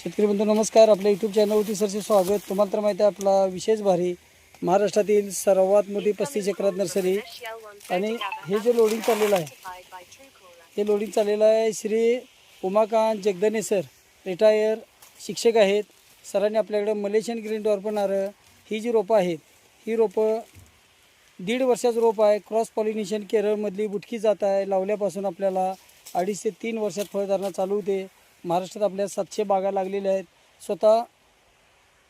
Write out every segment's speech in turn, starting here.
शेतकरी बंधू नमस्कार. आपल्या यूट्यूब चॅनलवरती सरचे स्वागत. तुम्हाला तर माहिती आहे आपला विशेष भारी महाराष्ट्रातील सर्वात मोठी 35 एकरात नर्सरी आणि हे जे लोडिंग चाललेलं आहे हे लोडिंग चाललेलं आहे श्री उमाकांत जगदने सर, रिटायर शिक्षक आहेत. सरांनी आपल्याकडे मलेशियन ग्रीन डॉर्फ नारळ ही जी रोपं आहेत ही रोपं 1.5 वर्षाचं रोप आहे. क्रॉस पॉलिनेशन केरळमधली बुटकी जात आहे. लावल्यापासून आपल्याला 2.5 ते 3 वर्षात फळधारणा चालू होते. महाराष्ट्रात आपल्या 700 बागा लागलेल्या आहेत. स्वतः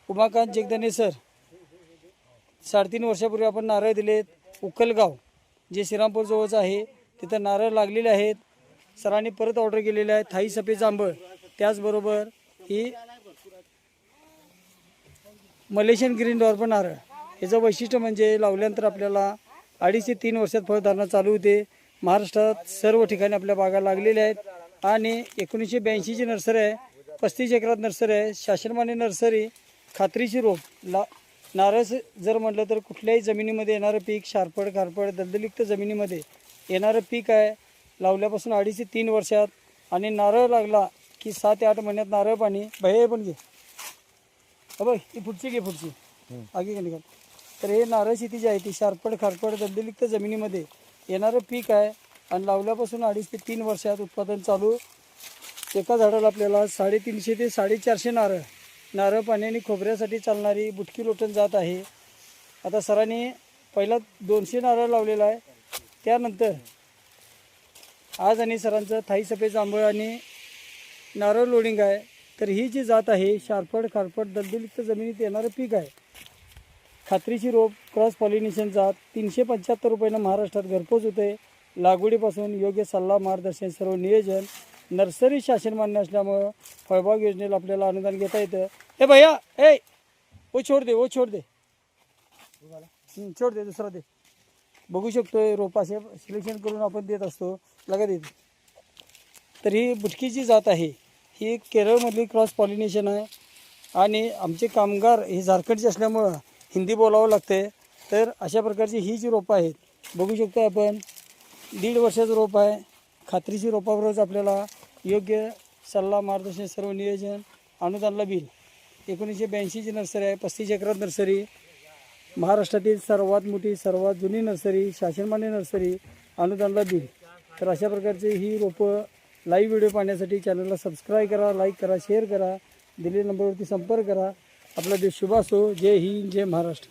उमाकांत जगदने सर 3.5 वर्षापूर्वी आपण नारळ दिलेत. उकलगाव जे श्रीरामपूर जवळचं आहे तिथं नारळ लागलेले आहेत. सरांनी परत ऑर्डर केलेले आहे थाई सफेद जांभळ, त्याचबरोबर ही मलेशियन ग्रीन डॉर्फ नारळ. याचं वैशिष्ट्य म्हणजे लावल्यानंतर आपल्याला 2.5 ते 3 वर्षात फळधारणा चालू होते. महाराष्ट्रात सर्व ठिकाणी आपल्या बागा लागलेल्या आहेत आणि 1982ची नर्सरी आहे. 35 एकरात नर्सरी आहे. शासनमान्य नर्सरी, खात्रीची रोप. नारळ जर म्हटलं तर कुठल्याही जमिनीमध्ये येणारं पीक, शारपड खारपड दलदलीक्त जमिनीमध्ये येणारं पीक आहे. लावल्यापासून 2.5 ते 3 वर्षात आणि नारळ लागला की 7 ते 8 महिन्यात नारळ पाणी. हे पण घे बघ, ही पुढची घे, पुढची आगी का निघाल. तर हे नारळ शेती जी आहे ती शारपड खारपड दलदलीक्त जमिनीमध्ये येणारं पीक आहे आणि लावल्यापासून 2.5 ते 3 वर्षात उत्पादन चालू. एका झाडाला आपल्याला 350 ते 450 नारळ पाण्याने खोबऱ्यासाठी चालणारी बुटकी लोटन जात आहे. आता सरांनी पहिला 200 नारळ लावलेला आहे. त्यानंतर आज आणि सरांचं थाई सफेद जांभळ आणि नारळ लोडिंग आहे. तर ही जी जात आहे शारपड खारपड दलदलीक्त जमिनीत येणारं पीक आहे. खात्रीची रोप, क्रॉस पॉलिनेशन जात. 375 रुपयानं महाराष्ट्रात घरपोच होते. लागवडीपासून योग्य सल्ला मार्गदर्शन सर्व नियोजन नर्सरी शासन मान्य असल्यामुळं फळबाग योजनेला आपल्याला अनुदान घेता येतं. ए भैया, ओ छोड दे, ओ छोड दे, छोड दे, दुसरा दे. बघू शकतोय रोपाचे सिलेक्शन करून आपण देत असतो, लगा देत. तर ही बुटकीची जात आहे ही केरळमधली क्रॉस पॉलिनेशन आहे आणि आमचे कामगार हे झारखंडचे असल्यामुळं हिंदी बोलावं लागते. तर अशा प्रकारची ही जी रोपं आहेत बघू शकतो आपण. 1.5 वर्षाचं रोप आहे. खात्रीची रोपाबरोबरच आपल्याला योग्य सल्ला मार्गदर्शन सर्व नियोजन अनुदानला बिल. 1982ची नर्सरी आहे. 35 एकरात नर्सरी. महाराष्ट्रातील सर्वात मोठी सर्वात जुनी नर्सरी, शासनमान्य नर्सरी, अनुदानला बिल. तर अशा प्रकारचे ही रोपं लाईव्ह व्हिडिओ पाहण्यासाठी चॅनलला सबस्क्राईब करा, लाईक करा, शेअर करा, दिलेल्या नंबरवरती संपर्क करा. आपला देश शुभ असो. जय हिंद, जय महाराष्ट्र.